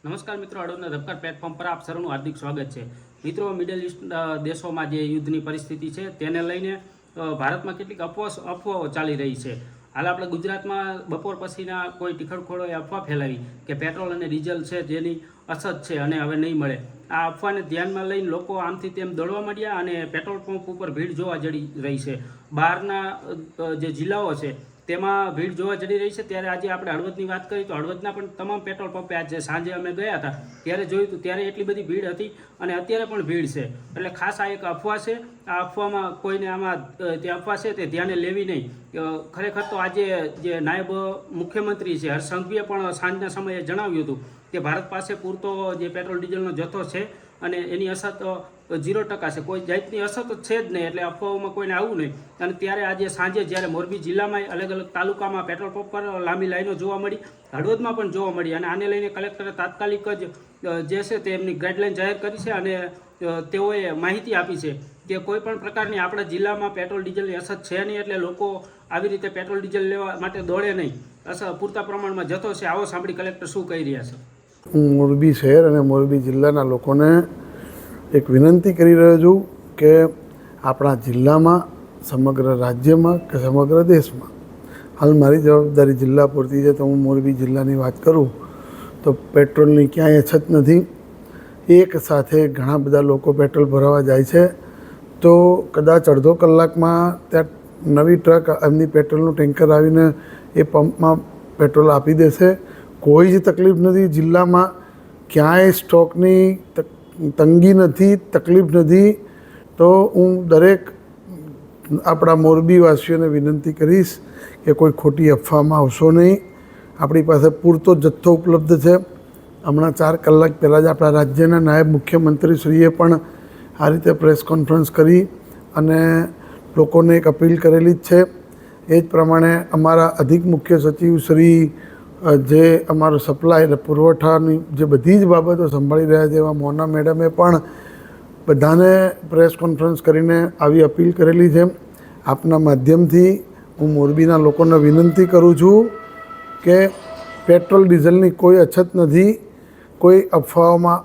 નમસ્કાર મિત્રો, હળવદના ધબકાર પ્લેટફોર્મ પર આપ સૌનું હાર્દિક સ્વાગત છે. મિત્રો, મિડલ ઇસ્ટ દેશોમાં જે યુદ્ધની પરિસ્થિતિ છે તેને લઈને ભારતમાં કેટલીક અફવાઓ ચાલી રહી છે. હાલ આપણે ગુજરાતમાં બપોર પછીના કોઈ ટીખળખોળોએ અફવા ફેલાવી કે પેટ્રોલ અને ડીઝલ છે જેની અછત છે અને હવે નહીં મળે. આ અફવાને ધ્યાનમાં લઈને લોકો આમથી તેમ દોડવા માંડ્યા અને પેટ્રોલ પંપ ઉપર ભીડ જોવા જડી રહી છે. બહારના જે જિલ્લાઓ છે તેમાં ભીડ જોવા જડી રહી છે. ત્યારે આજે આપણે હળવદની વાત કરીએ તો હળવદના પણ તમામ પેટ્રોલ પંપે આજે સાંજે અમે ગયા હતા ત્યારે જોયું હતું, ત્યારે એટલી બધી ભીડ હતી અને અત્યારે પણ ભીડ છે. એટલે ખાસ આ એક અફવા છે. આ અફવામાં કોઈને આમાં તે અફવા છે તે ધ્યાને લેવી નહીં. ખરેખર તો આજે જે નાયબ મુખ્યમંત્રી છે હર્ષ સંઘવીએ પણ સાંજના સમયે જણાવ્યું હતું કે ભારત પાસે પૂરતો જે પેટ્રોલ ડીઝલનો જથ્થો છે અને એની અછત 0% છે, કોઈ જાતની અછત છે જ નહીં. એટલે અફવાઓમાં કોઈને આવવું નહીં. અને ત્યારે આજે સાંજે જ્યારે મોરબી જિલ્લામાં અલગ અલગ તાલુકામાં પેટ્રોલ પંપ પર લાંબી લાઈનો જોવા મળી, હળવદમાં પણ જોવા મળી અને આને લઈને કલેક્ટરે તાત્કાલિક જ જે છે તે એમની ગાઈડલાઈન જાહેર કરી છે અને તેઓએ માહિતી આપી છે કે કોઈ પણ પ્રકારની આપણા જિલ્લામાં પેટ્રોલ ડીઝલની અછત છે નહીં. એટલે લોકો આવી રીતે પેટ્રોલ ડીઝલ લેવા માટે દોડે નહીં. પૂરતા પ્રમાણમાં જથ્થો છે. આવો સાંભળી કલેક્ટર શું કહી રહ્યા છે. હું મોરબી શહેર અને મોરબી જિલ્લાના લોકોને એક વિનંતી કરી રહ્યો છું કે આપણા જિલ્લામાં, સમગ્ર રાજ્યમાં કે સમગ્ર દેશમાં, હાલ મારી જવાબદારી જિલ્લા પૂરતી છે તો હું મોરબી જિલ્લાની વાત કરું તો પેટ્રોલની ક્યાંય અછત નથી. એક સાથે ઘણા બધા લોકો પેટ્રોલ ભરાવા જાય છે તો કદાચ અડધો કલાકમાં ત્યાં નવી ટ્રક એમની પેટ્રોલનું ટેન્કર આવીને એ પંપમાં પેટ્રોલ આપી દેશે. કોઈ જ તકલીફ નથી. જિલ્લામાં ક્યાંય સ્ટોકની તંગી નથી, તકલીફ નથી. તો હું દરેક આપણા મોરબીવાસીઓને વિનંતી કરીશ કે કોઈ ખોટી અફવામાં આવશો નહીં. આપણી પાસે પૂરતો જથ્થો ઉપલબ્ધ છે. હમણાં 4 કલાક પહેલાં જ આપણા રાજ્યના નાયબ મુખ્યમંત્રીશ્રીએ પણ આ રીતે પ્રેસ કોન્ફરન્સ કરી અને લોકોને એક અપીલ કરેલી જ છે. એ જ પ્રમાણે અમારા અધિક મુખ્ય સચિવ શ્રી જે અમારો સપ્લાય એટલે પુરવઠાની જે બધી જ બાબતો સંભાળી રહ્યા છે એવા મોના મેડમે પણ બધાને પ્રેસ કોન્ફરન્સ કરીને આવી અપીલ કરેલી છે. આપના માધ્યમથી હું મોરબીના લોકોને વિનંતી કરું છું કે પેટ્રોલ ડીઝલની કોઈ અછત નથી. કોઈ અફવાઓમાં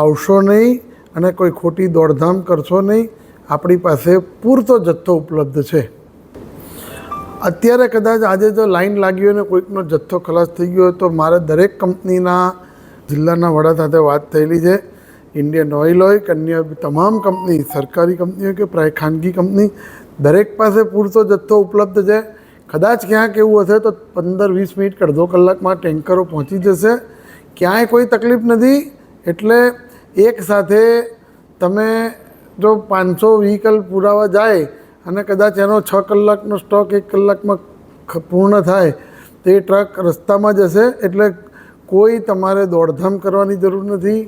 આવશો નહીં અને કોઈ ખોટી દોડધામ કરશો નહીં. આપણી પાસે પૂરતો જથ્થો ઉપલબ્ધ છે. અત્યારે કદાચ આજે જો લાઈન લાગી હોય ને કોઈકનો જથ્થો ખલાસ થઈ ગયો હોય તો મારે દરેક કંપનીના જિલ્લાના વડા સાથે વાત થયેલી છે. ઇન્ડિયન ઓઇલ હોય કે અન્ય તમામ કંપની, સરકારી કંપની હોય કે ખાનગી કંપની, દરેક પાસે પૂરતો જથ્થો ઉપલબ્ધ છે. કદાચ ક્યાંક એવું હશે તો 15-20 મિનિટ કે અડધો કલાકમાં ટેન્કરો પહોંચી જશે. ક્યાંય કોઈ તકલીફ નથી. એટલે એક સાથે તમે જો 500 વ્હીકલ પુરાવા જાય અને કદાચ એનો 6 કલાકનો સ્ટોક 1 કલાકમાં પૂર્ણ થાય તો એ ટ્રક રસ્તામાં જશે. એટલે કોઈ તમારે દોડધામ કરવાની જરૂર નથી.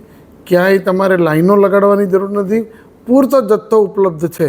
ક્યાંય તમારે લાઈનો લગાડવાની જરૂર નથી. પૂરતો જથ્થો ઉપલબ્ધ છે.